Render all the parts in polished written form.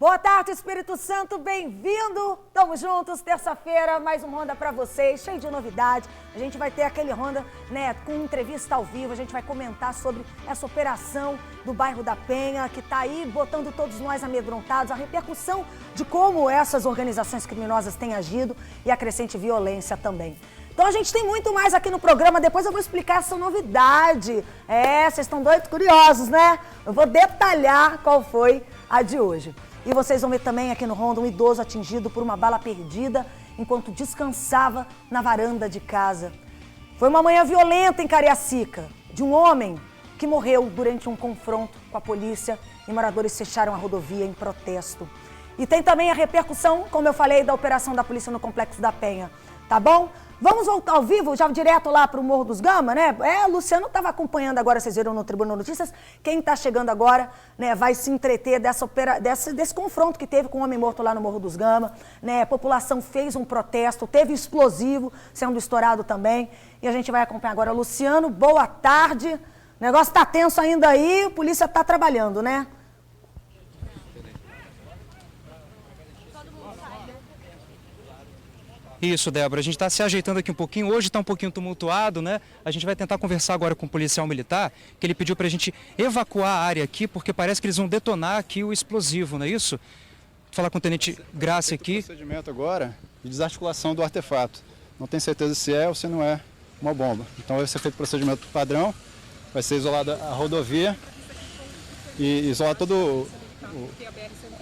Boa tarde, Espírito Santo, bem-vindo! Estamos juntos, terça-feira, mais um Ronda para vocês, cheio de novidade. A gente vai ter aquele Ronda, né, com entrevista ao vivo, a gente vai comentar sobre essa operação do bairro da Penha, que está aí botando todos nós amedrontados, a repercussão de como essas organizações criminosas têm agido e a crescente violência também. Então a gente tem muito mais aqui no programa, depois eu vou explicar essa novidade. Vocês estão doidos, curiosos, né? Eu vou detalhar qual foi a de hoje. E vocês vão ver também aqui no Ronda um idoso atingido por uma bala perdida enquanto descansava na varanda de casa. Foi uma manhã violenta em Cariacica, de um homem que morreu durante um confronto com a polícia e moradores fecharam a rodovia em protesto. E tem também a repercussão, como eu falei, da operação da polícia no Complexo da Penha, tá bom? Vamos voltar ao vivo, já direto lá para o Morro dos Gama, né? O Luciano estava acompanhando agora, vocês viram no Tribunal Notícias. Quem está chegando agora, né, vai se entreter desse confronto que teve com o homem morto lá no Morro dos Gama, né? A população fez um protesto, teve explosivo sendo estourado também. E a gente vai acompanhar agora. Luciano, boa tarde. O negócio está tenso ainda aí, a polícia está trabalhando, né? Isso, Débora, a gente está se ajeitando aqui um pouquinho, hoje está um pouquinho tumultuado, né? A gente vai tentar conversar agora com o policial militar, que ele pediu para a gente evacuar a área aqui, porque parece que eles vão detonar aqui o explosivo, não é isso? Vou falar com o Tenente Graça aqui. O procedimento agora de desarticulação do artefato. Não tem certeza se é ou se não é uma bomba. Então vai ser feito o procedimento padrão, vai ser isolada a rodovia e isolar toda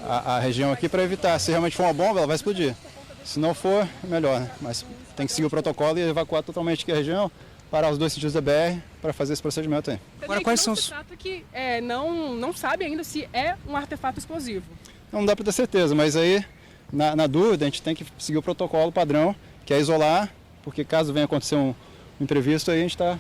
a região aqui para evitar, se realmente for uma bomba, ela vai explodir. Se não for, melhor, né? Mas tem que seguir o protocolo e evacuar totalmente aqui a região, parar os dois sentidos da BR para fazer esse procedimento aí. Agora, quais são os... Se trata que não sabe ainda se é um artefato explosivo. Não dá para ter certeza, mas aí, na dúvida, a gente tem que seguir o protocolo padrão, que é isolar, porque caso venha acontecer um imprevisto, aí a gente está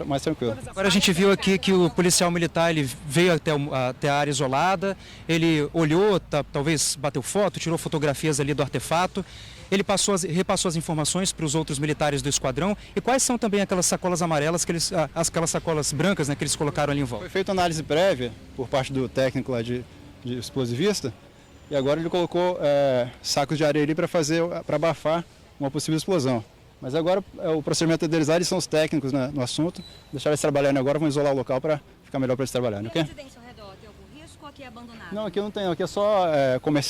mais tranquilo. Agora a gente viu aqui que o policial militar ele veio até a área isolada, ele olhou, talvez bateu foto, tirou fotografias ali do artefato, ele repassou as informações para os outros militares do esquadrão. E quais são também aquelas sacolas amarelas, aquelas sacolas brancas, né, que eles colocaram ali em volta? Foi feita análise prévia por parte do técnico lá de explosivista e agora ele colocou sacos de areia ali para abafar uma possível explosão. Mas agora o procedimento deles lá, eles são os técnicos, né, no assunto, deixar eles trabalharem agora, vamos isolar o local para ficar melhor para eles trabalharem, ok? E a residência ao redor tem algum risco ou aqui é abandonado? Não, aqui não tem, aqui é só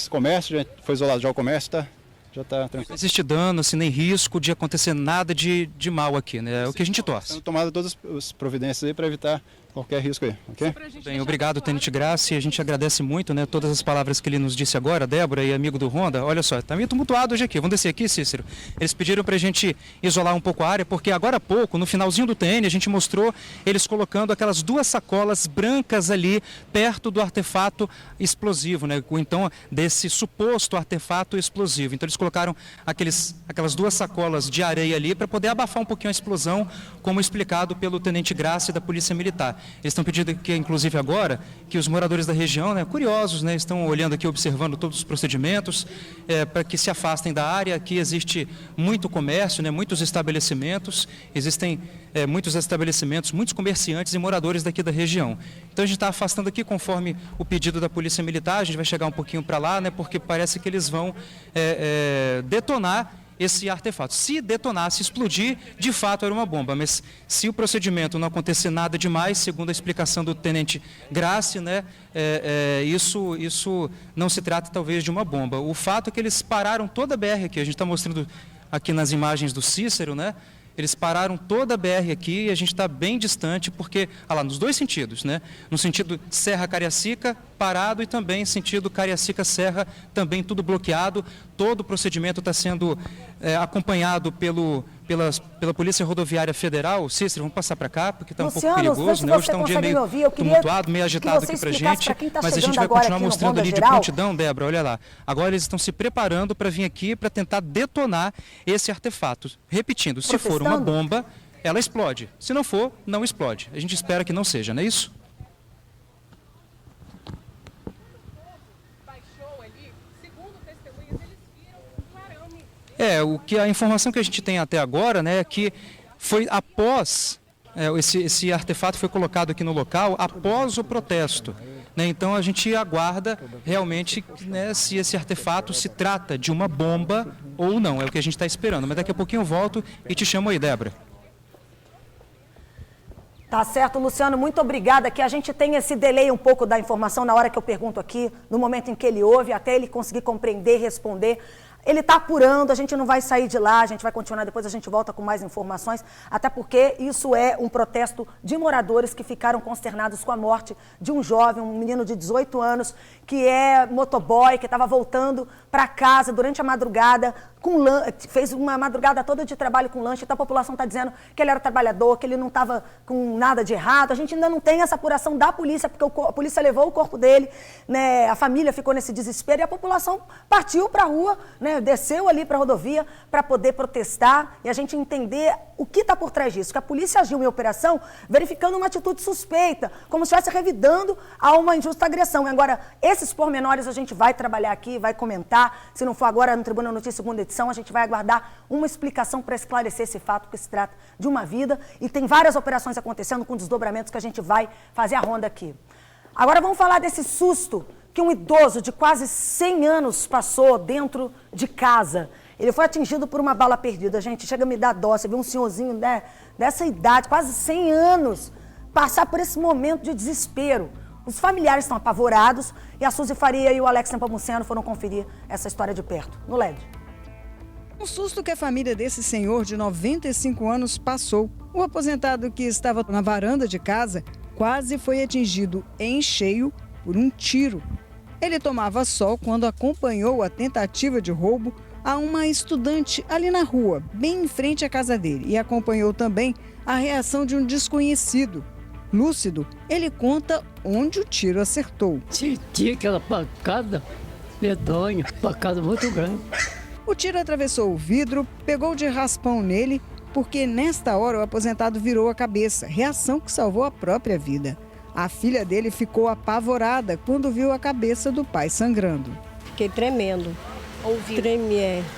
comércio, já foi isolado já o comércio, já está tranquilo. Não existe dano, assim, nem risco de acontecer nada de mal aqui, né? É o que a gente torce. Estão tomadas todas as providências aí para evitar qualquer risco aí, ok? Bem, obrigado, Tenente Graça, e a gente agradece muito, né, todas as palavras que ele nos disse agora, Débora e amigo do Ronda. Olha só, tá meio tumultuado hoje aqui. Vamos descer aqui, Cícero. Eles pediram pra gente isolar um pouco a área, porque agora há pouco, no finalzinho do TN, a gente mostrou eles colocando aquelas duas sacolas brancas ali perto do artefato explosivo, né, ou então desse suposto artefato explosivo. Então eles colocaram aquelas duas sacolas de areia ali para poder abafar um pouquinho a explosão, como explicado pelo Tenente Graça e da Polícia Militar. Eles estão pedindo aqui, inclusive agora, que os moradores da região, né, curiosos, né, estão olhando aqui, observando todos os procedimentos, para que se afastem da área. Aqui existe muito comércio, né, muitos estabelecimentos, existem muitos estabelecimentos, muitos comerciantes e moradores daqui da região. Então a gente está afastando aqui conforme o pedido da Polícia Militar, a gente vai chegar um pouquinho para lá, né, porque parece que eles vão detonar esse artefato. Se detonasse, explodir, de fato era uma bomba, mas se o procedimento não acontecer nada demais, segundo a explicação do Tenente Graça, né, isso não se trata talvez de uma bomba. O fato é que eles pararam toda a BR aqui, a gente está mostrando aqui nas imagens do Cícero, né? Eles pararam toda a BR aqui e a gente está bem distante, porque, lá, nos dois sentidos, né? No sentido Serra-Cariacica, parado, e também sentido Cariacica-Serra, também tudo bloqueado. Todo o procedimento está sendo acompanhado pela Polícia Rodoviária Federal. Cícero, vamos passar para cá, porque está um pouco perigoso, né? Hoje está um dia meio tumultuado, meio agitado aqui para a gente, mas a gente vai continuar mostrando ali de prontidão, Débora, olha lá. Agora eles estão se preparando para vir aqui para tentar detonar esse artefato. Repetindo, se for uma bomba, ela explode. Se não for, não explode. A gente espera que não seja, não é isso? A informação que a gente tem até agora, né, é que foi após, esse artefato foi colocado aqui no local após o protesto. né? Então a gente aguarda realmente, né, se esse artefato se trata de uma bomba ou não, é o que a gente está esperando. Mas daqui a pouquinho eu volto e te chamo aí, Débora. Tá certo, Luciano, muito obrigada. Que a gente tem esse delay um pouco da informação na hora que eu pergunto aqui, no momento em que ele ouve, até ele conseguir compreender, responder. Ele está apurando, a gente não vai sair de lá, a gente vai continuar, depois a gente volta com mais informações, até porque isso é um protesto de moradores que ficaram consternados com a morte de um jovem, um menino de 18 anos, que é motoboy, que estava voltando para casa durante a madrugada, fez uma madrugada toda de trabalho com lanche, então a população está dizendo que ele era trabalhador, que ele não estava com nada de errado. A gente ainda não tem essa apuração da polícia, porque a polícia levou o corpo dele, né, a família ficou nesse desespero e a população partiu para a rua, né, desceu ali para a rodovia para poder protestar e a gente entender o que está por trás disso. Que a polícia agiu em operação verificando uma atitude suspeita, como se estivesse revidando a uma injusta agressão. Agora, esses pormenores a gente vai trabalhar aqui, vai comentar. Se não for agora no Tribuna Notícias, segunda edição, a gente vai aguardar uma explicação para esclarecer esse fato, porque se trata de uma vida e tem várias operações acontecendo com desdobramentos que a gente vai fazer a ronda aqui. Agora vamos falar desse susto que um idoso de quase 100 anos passou dentro de casa. Ele foi atingido por uma bala perdida. Gente, chega a me dar dó. Você vê um senhorzinho, né, dessa idade, quase 100 anos, passar por esse momento de desespero. Os familiares estão apavorados e a Suzy Faria e o Alex Nepomuceno foram conferir essa história de perto. No LED. Um susto que a família desse senhor de 95 anos passou. O aposentado que estava na varanda de casa quase foi atingido em cheio por um tiro. Ele tomava sol quando acompanhou a tentativa de roubo a uma estudante ali na rua, bem em frente à casa dele, e acompanhou também a reação de um desconhecido. Lúcido, ele conta onde o tiro acertou. Senti aquela pancada medonha, pancada muito grande. O tiro atravessou o vidro, pegou de raspão nele, porque nesta hora o aposentado virou a cabeça, reação que salvou a própria vida. A filha dele ficou apavorada quando viu a cabeça do pai sangrando. Fiquei tremendo. Ouviu?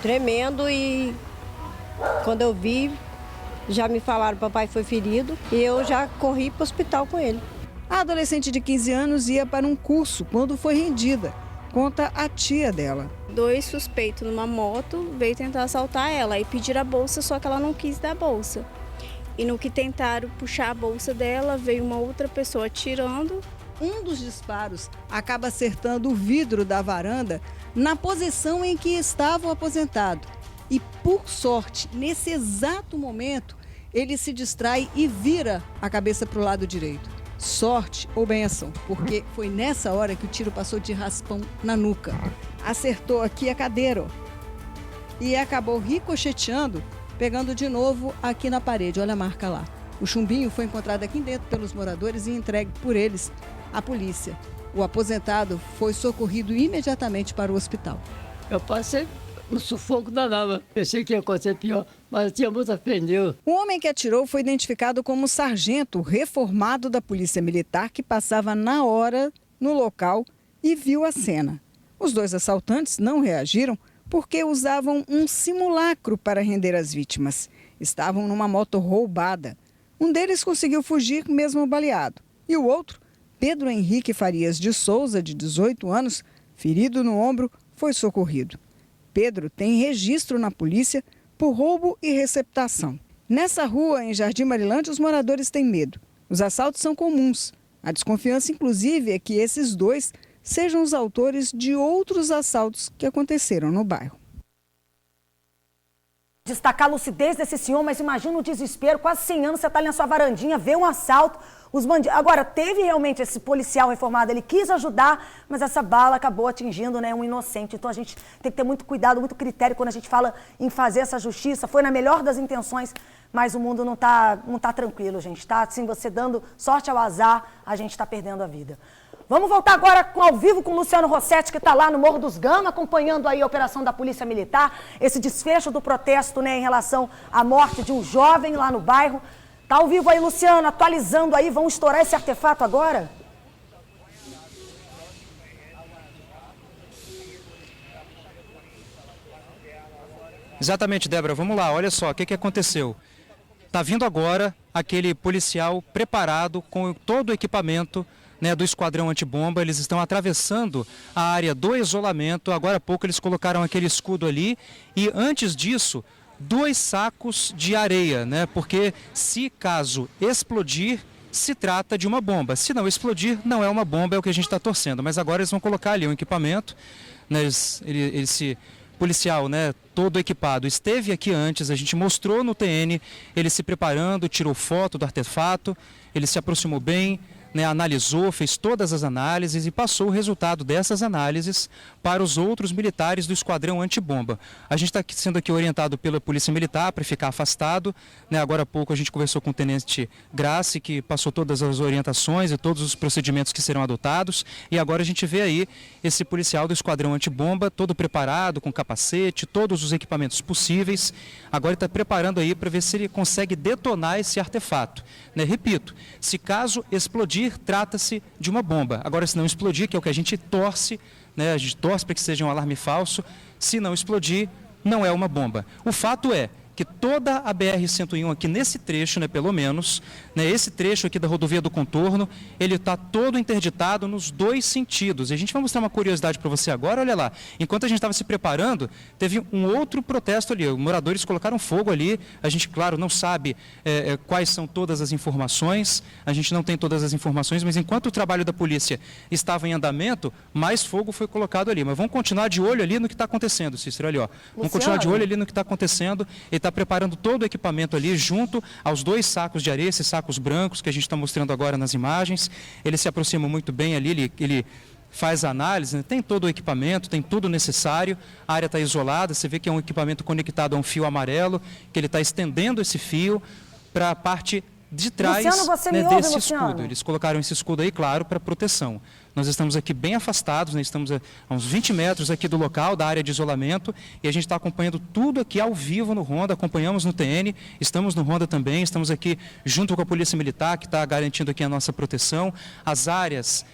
Tremendo e quando eu vi, já me falaram que o papai foi ferido e eu já corri para o hospital com ele. A adolescente de 15 anos ia para um curso quando foi rendida, conta a tia dela. 2 suspeitos numa moto veio tentar assaltar ela e pedir a bolsa, só que ela não quis dar a bolsa. E no que tentaram puxar a bolsa dela, veio uma outra pessoa atirando. Um dos disparos acaba acertando o vidro da varanda na posição em que estava o aposentado. E, por sorte, nesse exato momento, ele se distrai e vira a cabeça para o lado direito. Sorte ou benção, porque foi nessa hora que o tiro passou de raspão na nuca. Acertou aqui a cadeira, ó, e acabou ricocheteando, pegando de novo aqui na parede. Olha a marca lá. O chumbinho foi encontrado aqui dentro pelos moradores e entregue por eles à polícia. O aposentado foi socorrido imediatamente para o hospital. Eu passei um sufoco danado. Pensei que ia acontecer pior, mas tinha muita pneu. O homem que atirou foi identificado como sargento reformado da Polícia Militar que passava na hora no local e viu a cena. Os 2 assaltantes não reagiram porque usavam um simulacro para render as vítimas. Estavam numa moto roubada. Um deles conseguiu fugir mesmo baleado. E o outro, Pedro Henrique Farias de Souza, de 18 anos, ferido no ombro, foi socorrido. Pedro tem registro na polícia por roubo e receptação. Nessa rua, em Jardim Marilândia, os moradores têm medo. Os assaltos são comuns. A desconfiança, inclusive, é que esses 2 sejam os autores de outros assaltos que aconteceram no bairro. Destacar a lucidez desse senhor, mas imagina o desespero, quase 100 anos, você está ali na sua varandinha, vê um assalto, os bandidos... Agora, teve realmente esse policial reformado, ele quis ajudar, mas essa bala acabou atingindo, né, um inocente. Então a gente tem que ter muito cuidado, muito critério quando a gente fala em fazer essa justiça. Foi na melhor das intenções, mas o mundo não tá tranquilo, gente. Tá assim, você dando sorte ao azar, a gente está perdendo a vida. Vamos voltar agora ao vivo com o Luciano Rossetti, que está lá no Morro dos Gama, acompanhando aí a operação da Polícia Militar, esse desfecho do protesto, né, em relação à morte de um jovem lá no bairro. Está ao vivo aí, Luciano, atualizando aí, vão estourar esse artefato agora? Exatamente, Débora. Vamos lá, olha só, o que aconteceu? Está vindo agora aquele policial preparado com todo o equipamento né, do esquadrão antibomba. Eles estão atravessando a área do isolamento. Agora há pouco eles colocaram aquele escudo ali e antes disso 2 sacos de areia, né? Porque se caso explodir, se trata de uma bomba. Se não explodir, não é uma bomba, é o que a gente está torcendo. Mas agora eles vão colocar ali um equipamento, né? Esse policial, né, todo equipado, esteve aqui antes, a gente mostrou no TN, ele se preparando, tirou foto do artefato, ele se aproximou bem, né, analisou, fez todas as análises e passou o resultado dessas análises para os outros militares do esquadrão antibomba. A gente está sendo aqui orientado pela Polícia Militar para ficar afastado, né? Agora há pouco a gente conversou com o Tenente Grassi, que passou todas as orientações e todos os procedimentos que serão adotados, e agora a gente vê aí esse policial do esquadrão antibomba todo preparado, com capacete, todos os equipamentos possíveis. Agora ele está preparando aí para ver se ele consegue detonar esse artefato, né? Repito, se caso explodir, trata-se de uma bomba. Agora, se não explodir, que é o que a gente torce, né? A gente torce para que seja um alarme falso. Se não explodir, não é uma bomba. O fato é que toda a BR-101 aqui nesse trecho, né, pelo menos, né, esse trecho aqui da rodovia do contorno, ele está todo interditado nos 2 sentidos. E a gente vai mostrar uma curiosidade para você agora, olha lá. Enquanto a gente estava se preparando, teve um outro protesto ali. Os moradores colocaram fogo ali. A gente, claro, não sabe quais são todas as informações. A gente não tem todas as informações, mas enquanto o trabalho da polícia estava em andamento, mais fogo foi colocado ali. Mas vamos continuar de olho ali no que está acontecendo, Cícero, ali, ó. Vamos continuar de olho ali no que está acontecendo. Ele está preparando todo o equipamento ali junto aos 2 sacos de areia, esses sacos brancos que a gente está mostrando agora nas imagens. Ele se aproxima muito bem ali, ele faz a análise, né? Tem todo o equipamento, tem tudo necessário, a área está isolada, você vê que é um equipamento conectado a um fio amarelo, que ele está estendendo esse fio para a parte de trás, Luciano, você né, me ouve, desse Luciano? escudo. Eles colocaram esse escudo aí, claro, para proteção. Nós estamos aqui bem afastados, né? Estamos a uns 20 metros aqui do local, da área de isolamento, e a gente está acompanhando tudo aqui ao vivo no Ronda, acompanhamos no TN, estamos no Ronda também, estamos aqui junto com a Polícia Militar, que está garantindo aqui a nossa proteção. As áreas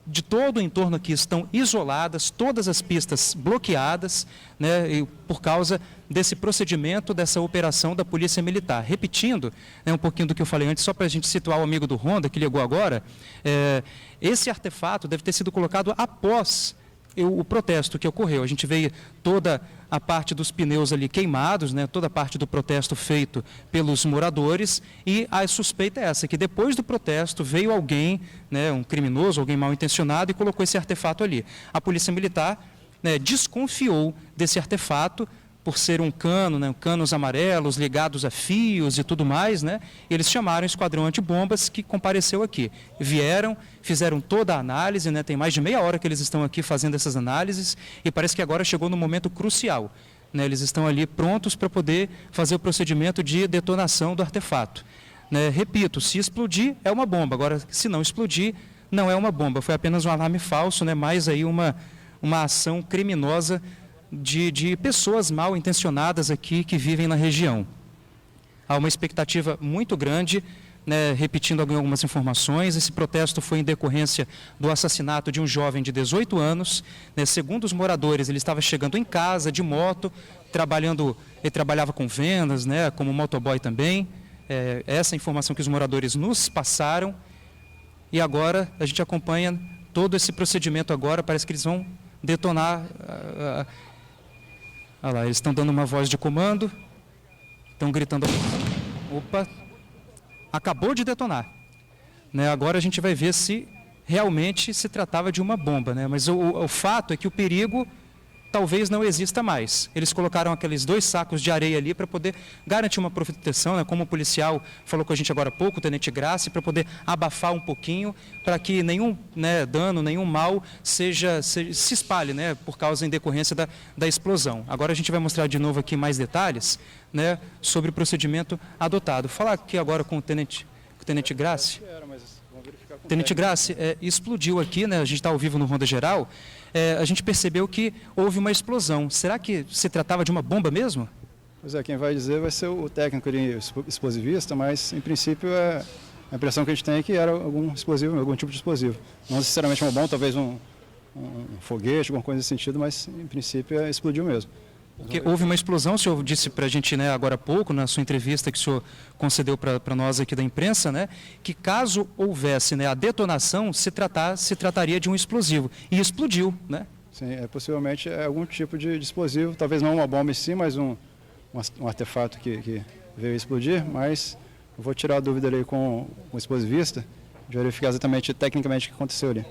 de todo o entorno aqui estão isoladas, todas as pistas bloqueadas, né, e por causa desse procedimento, dessa operação da Polícia Militar. Repetindo, né, um pouquinho do que eu falei antes, só para a gente situar o amigo do Ronda, que ligou agora, esse artefato deve ter sido colocado após o protesto que ocorreu. A gente vê toda a parte dos pneus ali queimados, né, toda a parte do protesto feito pelos moradores, e a suspeita é essa, que depois do protesto veio alguém, né, um criminoso, alguém mal intencionado, e colocou esse artefato ali. A Polícia Militar, né, desconfiou desse artefato por ser um cano, né, canos amarelos ligados a fios e tudo mais, né? Eles chamaram o esquadrão antibombas, que compareceu aqui. Vieram, fizeram toda a análise, né? Tem mais de meia hora que eles estão aqui fazendo essas análises e parece que agora chegou no momento crucial, né? Eles estão ali prontos para poder fazer o procedimento de detonação do artefato, né? Repito, se explodir é uma bomba, agora se não explodir não é uma bomba, foi apenas um alarme falso, né? Mais aí uma ação criminosa de pessoas mal intencionadas aqui que vivem na região. Há uma expectativa muito grande, né, repetindo algumas informações. Esse protesto foi em decorrência do assassinato de um jovem de 18 anos. Né, segundo os moradores, ele estava chegando em casa de moto, ele trabalhava com vendas, né, como motoboy também. Essa informação que os moradores nos passaram. E agora a gente acompanha todo esse procedimento agora, parece que eles vão detonar. Olha lá, eles estão dando uma voz de comando, estão gritando. Opa, acabou de detonar. Né, agora a gente vai ver se realmente se tratava de uma bomba, né? Mas o fato é que o perigo talvez não exista mais. Eles colocaram aqueles 2 sacos de areia ali para poder garantir uma proteção, né? Como o policial falou com a gente agora há pouco, o Tenente Grassi, para poder abafar um pouquinho, para que nenhum, né, dano, nenhum mal se espalhe, né, por causa em decorrência da explosão. Agora a gente vai mostrar de novo aqui mais detalhes, né, sobre o procedimento adotado. Vou falar aqui agora com o Tenente Grassi. Tenente Grassi, explodiu aqui, né, a gente está ao vivo no Ronda Geral, a gente percebeu que houve uma explosão. Será que se tratava de uma bomba mesmo? Pois é, quem vai dizer vai ser o técnico explosivista, mas em princípio a impressão que a gente tem é que era algum explosivo, algum tipo de explosivo. Não necessariamente uma bomba, talvez um foguete, alguma coisa nesse sentido, mas em princípio explodiu mesmo. Porque houve uma explosão, o senhor disse para a gente, né, agora há pouco, na sua entrevista que o senhor concedeu para nós aqui da imprensa, né, que caso houvesse, né, a detonação, se trataria de um explosivo. E explodiu, né? Sim, possivelmente é algum tipo de explosivo, talvez não uma bomba em si, mas um artefato que veio a explodir, mas eu vou tirar a dúvida ali com o explosivista, de verificar exatamente, tecnicamente, o que aconteceu ali.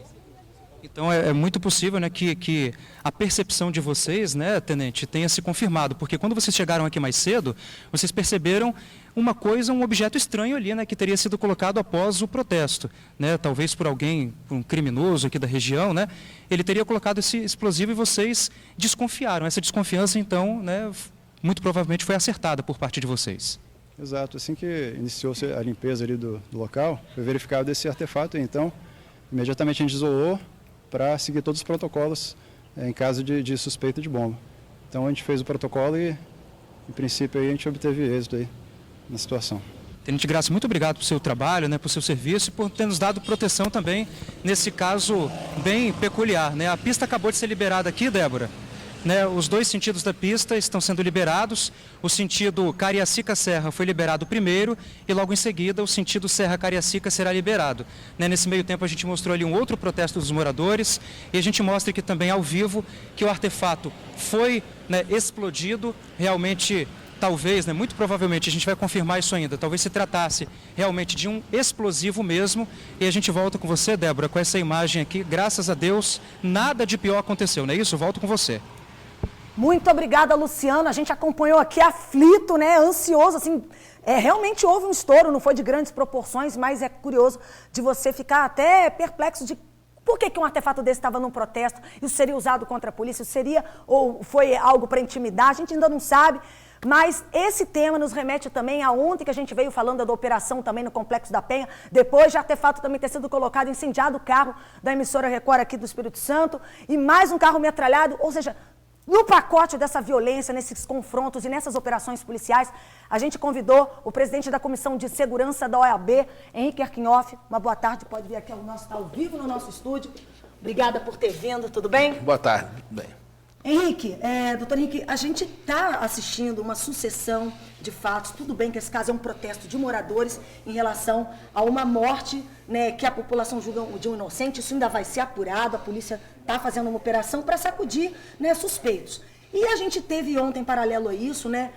Então é muito possível, né, que a percepção de vocês, né, tenente, tenha se confirmado, porque quando vocês chegaram aqui mais cedo, vocês perceberam uma coisa, um objeto estranho ali, né, que teria sido colocado após o protesto, né, talvez por alguém, por um criminoso aqui da região, né, ele teria colocado esse explosivo e vocês desconfiaram. Essa desconfiança, então, né, muito provavelmente foi acertada por parte de vocês. Exato, assim que iniciou-se a limpeza ali do local, foi verificado esse artefato, então imediatamente a gente isolou para seguir todos os protocolos em caso de suspeita de bomba. Então a gente fez o protocolo e, em princípio, aí a gente obteve êxito aí na situação. Tenente Graça, muito obrigado por seu trabalho, né, por seu serviço e por ter nos dado proteção também nesse caso bem peculiar, né? A pista acabou de ser liberada aqui, Débora. Né, os dois sentidos da pista estão sendo liberados. O sentido Cariacica-Serra foi liberado primeiro e logo em seguida o sentido Serra-Cariacica será liberado. Né, nesse meio tempo a gente mostrou ali um outro protesto dos moradores e a gente mostra aqui também ao vivo que o artefato foi, né, explodido. Realmente, talvez, né, muito provavelmente, a gente vai confirmar isso ainda, talvez se tratasse realmente de um explosivo mesmo. E a gente volta com você, Débora, com essa imagem aqui. Graças a Deus, nada de pior aconteceu, não é isso? Volto com você. Muito obrigada, Luciano. A gente acompanhou aqui aflito, né, ansioso, assim, realmente houve um estouro, não foi de grandes proporções, mas é curioso de você ficar até perplexo de por que um artefato desse estava num protesto, isso seria usado contra a polícia, isso seria ou foi algo para intimidar, a gente ainda não sabe. Mas esse tema nos remete também a ontem que a gente veio falando da operação também no Complexo da Penha, depois de artefato também ter sido colocado, incendiado o carro da emissora Record aqui do Espírito Santo, e mais um carro metralhado, ou seja, no pacote dessa violência, nesses confrontos e nessas operações policiais, a gente convidou o presidente da Comissão de Segurança da OAB, Henrique Arquinhoff. Uma boa tarde, pode vir aqui, está ao vivo no nosso estúdio. Obrigada por ter vindo, tudo bem? Boa tarde, tudo bem. Henrique, doutor Henrique, a gente está assistindo uma sucessão de fatos. Tudo bem que esse caso é um protesto de moradores em relação a uma morte, né, que a população julga de um inocente. Isso ainda vai ser apurado, a polícia está fazendo uma operação para sacudir, né, suspeitos. E a gente teve ontem, em paralelo a isso, né,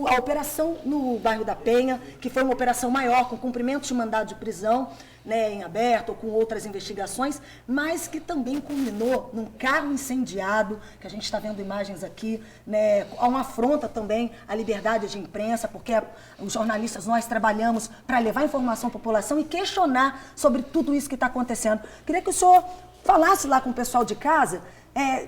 a operação no bairro da Penha, que foi uma operação maior, com cumprimento de mandado de prisão, né, em aberto, ou com outras investigações, mas que também culminou num carro incendiado, que a gente está vendo imagens aqui, né, há uma afronta também à liberdade de imprensa, porque os jornalistas, nós trabalhamos para levar informação à população e questionar sobre tudo isso que está acontecendo. Queria que o senhor falasse lá com o pessoal de casa,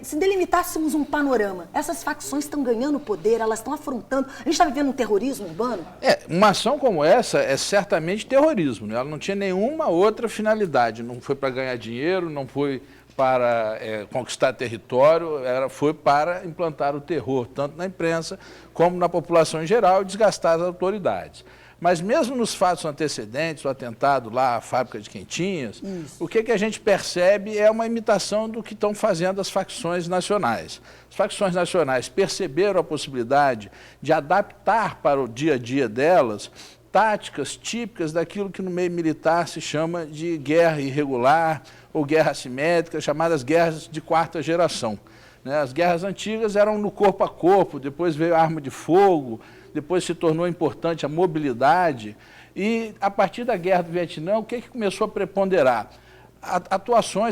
se delimitássemos um panorama. Essas facções estão ganhando poder, elas estão afrontando. A gente está vivendo um terrorismo urbano? Uma ação como essa é certamente terrorismo, né? Ela não tinha nenhuma outra finalidade. Não foi para ganhar dinheiro, não foi para conquistar território, foi para implantar o terror, tanto na imprensa como na população em geral, e desgastar as autoridades. Mas mesmo nos fatos antecedentes, o atentado lá, a fábrica de quentinhas, o que a gente percebe é uma imitação do que estão fazendo as facções nacionais. As facções nacionais perceberam a possibilidade de adaptar para o dia a dia delas táticas típicas daquilo que no meio militar se chama de guerra irregular ou guerra assimétrica, chamadas guerras de quarta geração. As guerras antigas eram no corpo a corpo, depois veio a arma de fogo, depois se tornou importante a mobilidade, e a partir da Guerra do Vietnã, o que começou a preponderar?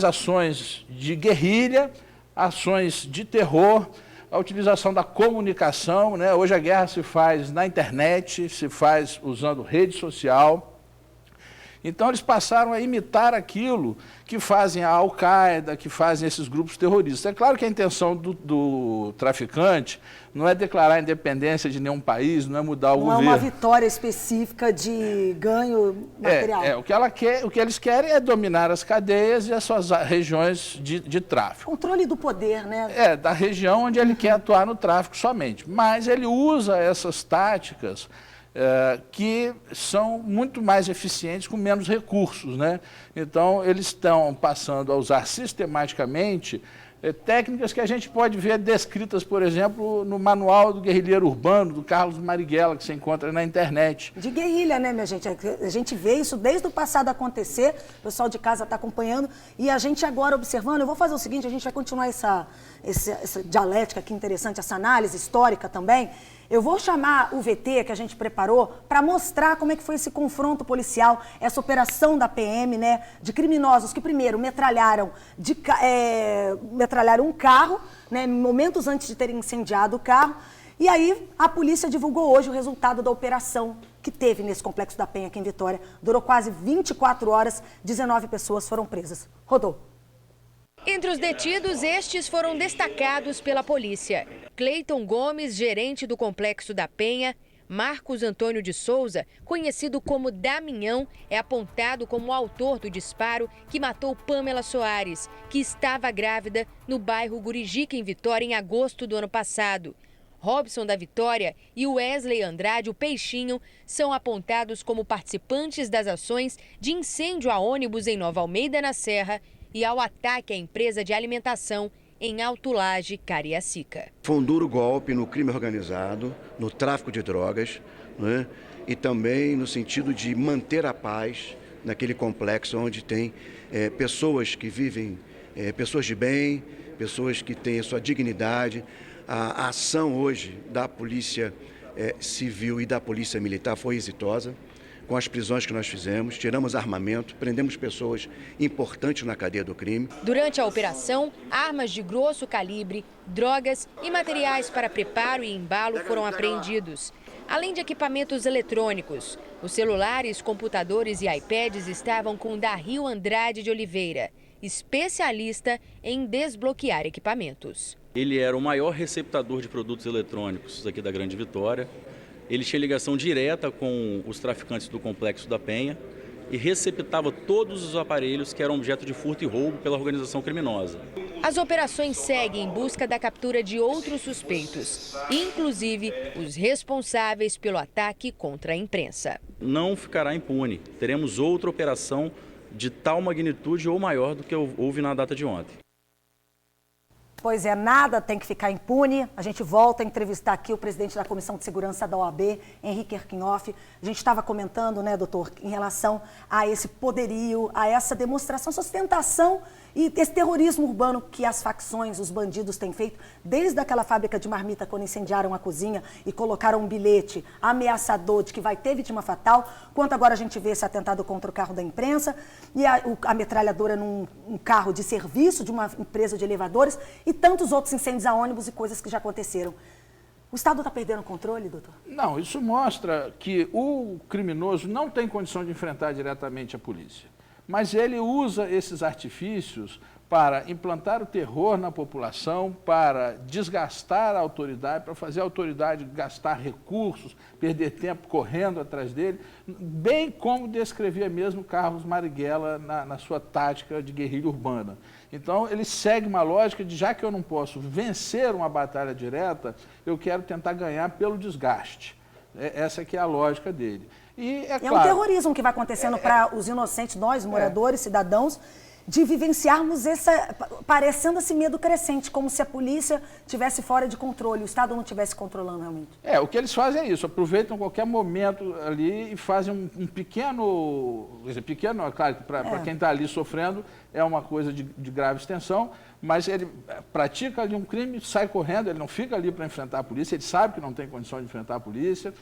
Ações de guerrilha, ações de terror, a utilização da comunicação, né? Hoje a guerra se faz na internet, se faz usando rede social. Então eles passaram a imitar aquilo que fazem a Al-Qaeda, que fazem esses grupos terroristas. É claro que a intenção do traficante não é declarar a independência de nenhum país, não é mudar o governo. Não é uma vitória específica de ganho material. O que eles querem é dominar as cadeias e as suas regiões de tráfico. Controle do poder, né? Da região onde ele quer atuar no tráfico somente. Mas ele usa essas táticas que são muito mais eficientes com menos recursos, né? Então, eles estão passando a usar sistematicamente técnicas que a gente pode ver descritas, por exemplo, no Manual do Guerrilheiro Urbano, do Carlos Marighella, que se encontra na internet. De guerrilha, né, minha gente? A gente vê isso desde o passado acontecer, o pessoal de casa está acompanhando, e a gente agora observando. Eu vou fazer o seguinte, a gente vai continuar essa dialética aqui interessante, essa análise histórica também. Eu vou chamar o VT que a gente preparou para mostrar como é que foi esse confronto policial, essa operação da PM, né, de criminosos que primeiro metralharam um carro, né, momentos antes de terem incendiado o carro, e aí a polícia divulgou hoje o resultado da operação que teve nesse Complexo da Penha aqui em Vitória. Durou quase 24 horas, 19 pessoas foram presas. Rodou. Entre os detidos, estes foram destacados pela polícia. Cleiton Gomes, gerente do Complexo da Penha. Marcos Antônio de Souza, conhecido como Damião, é apontado como o autor do disparo que matou Pamela Soares, que estava grávida no bairro Gurijica, em Vitória, em agosto do ano passado. Robson da Vitória e Wesley Andrade, o Peixinho, são apontados como participantes das ações de incêndio a ônibus em Nova Almeida, na Serra, e ao ataque à empresa de alimentação em Alto Laje, Cariacica. Foi um duro golpe no crime organizado, no tráfico de drogas, né? E também no sentido de manter a paz naquele complexo onde tem pessoas que vivem, pessoas de bem, pessoas que têm a sua dignidade. A ação hoje da Polícia Civil e da Polícia Militar foi exitosa. Com as prisões que nós fizemos, tiramos armamento, prendemos pessoas importantes na cadeia do crime. Durante a operação, armas de grosso calibre, drogas e materiais para preparo e embalo foram apreendidos. Além de equipamentos eletrônicos, os celulares, computadores e iPads estavam com Dario Andrade de Oliveira, especialista em desbloquear equipamentos. Ele era o maior receptador de produtos eletrônicos aqui da Grande Vitória. Ele tinha ligação direta com os traficantes do Complexo da Penha e receptava todos os aparelhos que eram objeto de furto e roubo pela organização criminosa. As operações seguem em busca da captura de outros suspeitos, inclusive os responsáveis pelo ataque contra a imprensa. Não ficará impune. Teremos outra operação de tal magnitude ou maior do que houve na data de ontem. Pois é, nada tem que ficar impune. A gente volta a entrevistar aqui o presidente da Comissão de Segurança da OAB, Henrique Erquinhoff. A gente estava comentando, né, doutor, em relação a esse poderio, a essa demonstração, sustentação e esse terrorismo urbano que as facções, os bandidos têm feito, desde aquela fábrica de marmita, quando incendiaram a cozinha e colocaram um bilhete ameaçador de que vai ter vítima fatal, quanto agora a gente vê esse atentado contra o carro da imprensa e a metralhadora num carro de serviço de uma empresa de elevadores e tantos outros incêndios a ônibus e coisas que já aconteceram. O Estado está perdendo o controle, doutor? Não, isso mostra que o criminoso não tem condição de enfrentar diretamente a polícia. Mas ele usa esses artifícios para implantar o terror na população, para desgastar a autoridade, para fazer a autoridade gastar recursos, perder tempo correndo atrás dele, bem como descrevia mesmo Carlos Marighella na sua tática de guerrilha urbana. Então, ele segue uma lógica de, já que eu não posso vencer uma batalha direta, eu quero tentar ganhar pelo desgaste. Essa que é a lógica dele. E é claro, um terrorismo que vai acontecendo para os inocentes, nós, moradores, cidadãos, de vivenciarmos parecendo esse medo crescente, como se a polícia estivesse fora de controle, o Estado não estivesse controlando realmente. O que eles fazem é isso, aproveitam qualquer momento ali e fazem um pequeno, é claro que para quem está ali sofrendo é uma coisa de grave extensão, mas ele pratica ali um crime, sai correndo, ele não fica ali para enfrentar a polícia, ele sabe que não tem condição de enfrentar a polícia.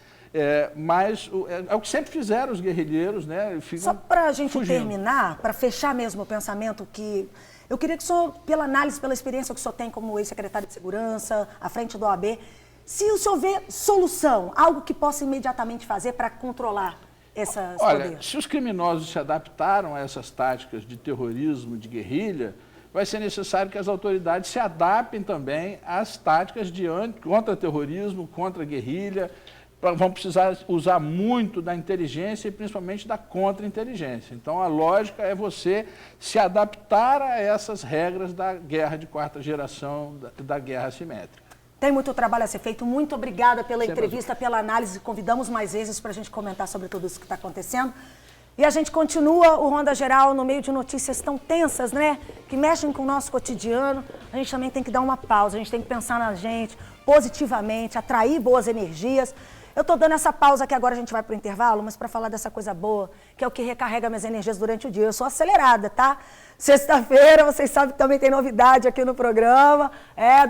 Mas é o que sempre fizeram os guerrilheiros, né? Só para a gente fugindo. terminar, para fechar mesmo o pensamento, que eu queria que o senhor, pela análise, pela experiência que o senhor tem como ex-secretário de Segurança, à frente do OAB, se o senhor vê solução, algo que possa imediatamente fazer para controlar essas poderes. Se os criminosos se adaptaram a essas táticas de terrorismo, de guerrilha, vai ser necessário que as autoridades se adaptem também às táticas de contra-terrorismo, contra-guerrilha. Vão precisar usar muito da inteligência e principalmente da contra-inteligência. Então, a lógica é você se adaptar a essas regras da guerra de quarta geração, da guerra assimétrica. Tem muito trabalho a ser feito. Muito obrigada pela entrevista, pela análise. Convidamos mais vezes para a gente comentar sobre tudo isso que está acontecendo. E a gente continua o Ronda Geral no meio de notícias tão tensas, né? Que mexem com o nosso cotidiano. A gente também tem que dar uma pausa, a gente tem que pensar na gente positivamente, atrair boas energias. Eu tô dando essa pausa que agora a gente vai pro intervalo, mas para falar dessa coisa boa, que é o que recarrega minhas energias durante o dia. Eu sou acelerada, tá? Sexta-feira, vocês sabem que também tem novidade aqui no programa.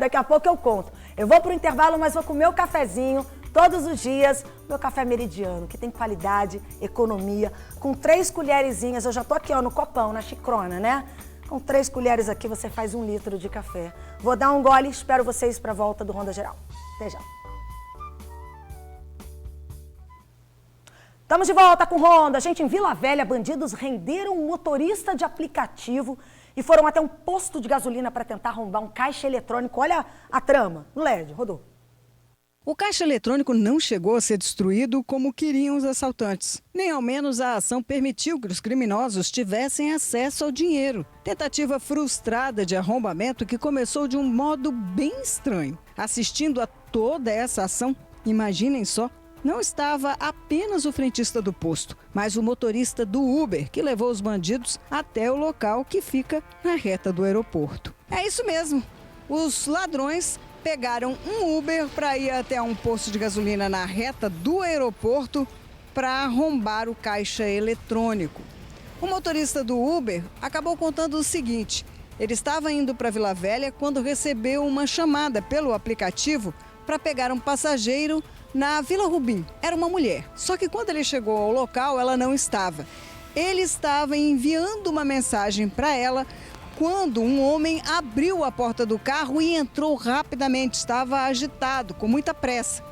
Daqui a pouco eu conto. Eu vou pro intervalo, mas vou com o meu cafezinho todos os dias, meu café meridiano, que tem qualidade, economia, com 3 colherzinhas, eu já tô aqui, ó, no copão, na xicrona, né? Com 3 colheres aqui você faz 1 litro de café. Vou dar um gole e espero vocês para a volta do Ronda Geral. Até já. Estamos de volta com Ronda. Gente, em Vila Velha, bandidos renderam um motorista de aplicativo e foram até um posto de gasolina para tentar arrombar um caixa eletrônico. Olha a trama. No LED, rodou. O caixa eletrônico não chegou a ser destruído como queriam os assaltantes. Nem ao menos a ação permitiu que os criminosos tivessem acesso ao dinheiro. Tentativa frustrada de arrombamento que começou de um modo bem estranho. Assistindo a toda essa ação, imaginem só, não estava apenas o frentista do posto, mas o motorista do Uber, que levou os bandidos até o local que fica na reta do aeroporto. É isso mesmo, os ladrões pegaram um Uber para ir até um posto de gasolina na reta do aeroporto para arrombar o caixa eletrônico. O motorista do Uber acabou contando o seguinte: ele estava indo para Vila Velha quando recebeu uma chamada pelo aplicativo para pegar um passageiro na Vila Rubim. Era uma mulher, só que quando ele chegou ao local, ela não estava. Ele estava enviando uma mensagem para ela quando um homem abriu a porta do carro e entrou rapidamente. Estava agitado, com muita pressa.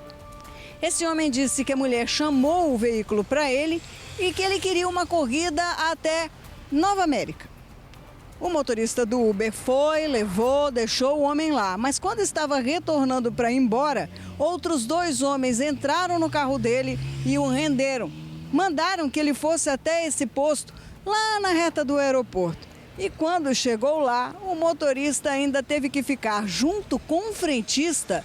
Esse homem disse que a mulher chamou o veículo para ele e que ele queria uma corrida até Nova América. O motorista do Uber foi, levou, deixou o homem lá. Mas quando estava retornando para ir embora, outros 2 homens entraram no carro dele e o renderam. Mandaram que ele fosse até esse posto, lá na reta do aeroporto. E quando chegou lá, o motorista ainda teve que ficar junto com o frentista,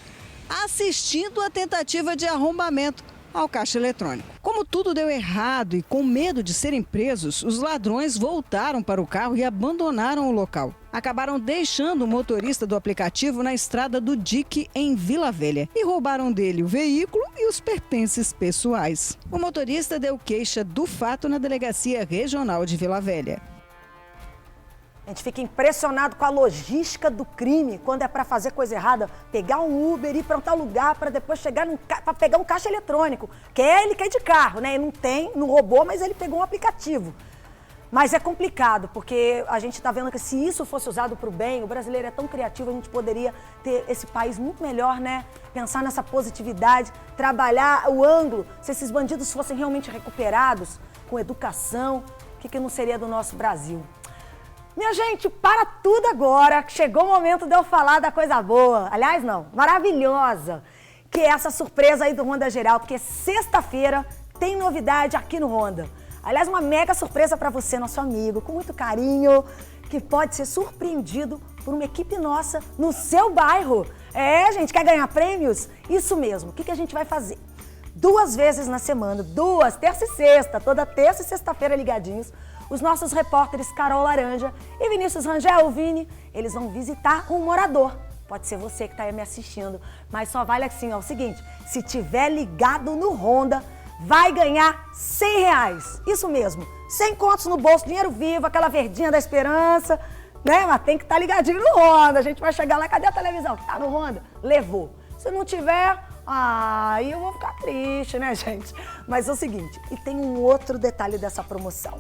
assistindo a tentativa de arrombamento ao caixa eletrônico. Como tudo deu errado e com medo de serem presos, os ladrões voltaram para o carro e abandonaram o local. Acabaram deixando o motorista do aplicativo na estrada do Dique, em Vila Velha, e roubaram dele o veículo e os pertences pessoais. O motorista deu queixa do fato na Delegacia Regional de Vila Velha. A gente fica impressionado com a logística do crime, quando é para fazer coisa errada, pegar um Uber, ir para um tal lugar, para depois chegar para pegar um caixa eletrônico. Ele quer de carro, né? Ele não roubou, mas ele pegou um aplicativo. Mas é complicado, porque a gente está vendo que se isso fosse usado para o bem, o brasileiro é tão criativo, a gente poderia ter esse país muito melhor, né? Pensar nessa positividade, trabalhar o ângulo, se esses bandidos fossem realmente recuperados com educação, o que não seria do nosso Brasil? Minha gente, para tudo agora, chegou o momento de eu falar da coisa boa, aliás não, maravilhosa, que é essa surpresa aí do Ronda Geral, porque sexta-feira tem novidade aqui no Ronda. Aliás, uma mega surpresa para você, nosso amigo, com muito carinho, que pode ser surpreendido por uma equipe nossa no seu bairro. Gente, quer ganhar prêmios? Isso mesmo, o que a gente vai fazer? 2 vezes na semana, 2, terça e sexta, toda terça e sexta-feira ligadinhos, os nossos repórteres Carol Laranja e Vinícius Rangel, o Vini, eles vão visitar um morador. Pode ser você que está aí me assistindo, mas só vale assim, ó, o seguinte, se tiver ligado no Ronda, vai ganhar R$100. Isso mesmo, 100 contos no bolso, dinheiro vivo, aquela verdinha da esperança, né? Mas tem que estar ligadinho no Ronda. A gente vai chegar lá, cadê a televisão? Tá no Ronda? Levou. Se não tiver, aí eu vou ficar triste, né, gente? Mas é o seguinte, e tem um outro detalhe dessa promoção.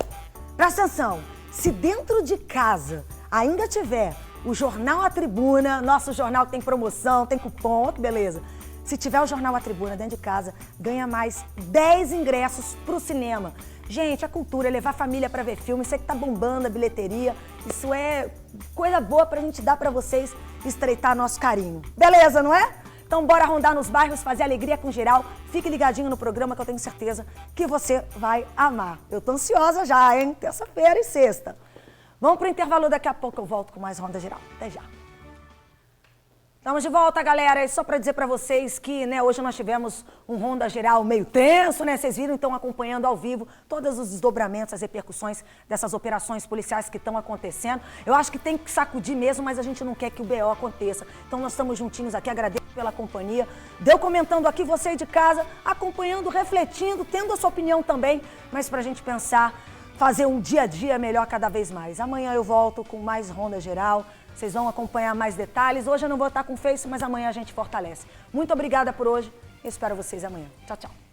Presta atenção, se dentro de casa ainda tiver o Jornal A Tribuna, nosso jornal tem promoção, tem cupom, que beleza. Se tiver o Jornal A Tribuna dentro de casa, ganha mais 10 ingressos pro cinema. Gente, a cultura é levar a família para ver filme, isso aí que tá bombando a bilheteria, isso é coisa boa pra gente dar pra vocês, estreitar nosso carinho. Beleza, não é? Então bora rondar nos bairros, fazer alegria com geral. Fique ligadinho no programa que eu tenho certeza que você vai amar. Eu tô ansiosa já, hein? Terça-feira e sexta. Vamos pro intervalo, daqui a pouco eu volto com mais Ronda Geral. Até já. Estamos de volta, galera. E só para dizer para vocês que, né, hoje nós tivemos um Ronda Geral meio tenso, né? Vocês viram, então, acompanhando ao vivo todos os desdobramentos, as repercussões dessas operações policiais que estão acontecendo. Eu acho que tem que sacudir mesmo, mas a gente não quer que o BO aconteça. Então, nós estamos juntinhos aqui, agradeço pela companhia. Deu comentando aqui, você aí de casa, acompanhando, refletindo, tendo a sua opinião também, mas para a gente pensar, fazer um dia a dia melhor cada vez mais. Amanhã eu volto com mais Ronda Geral. Vocês vão acompanhar mais detalhes. Hoje eu não vou estar com o Face, mas amanhã a gente fortalece. Muito obrigada por hoje. Eu espero vocês amanhã. Tchau, tchau.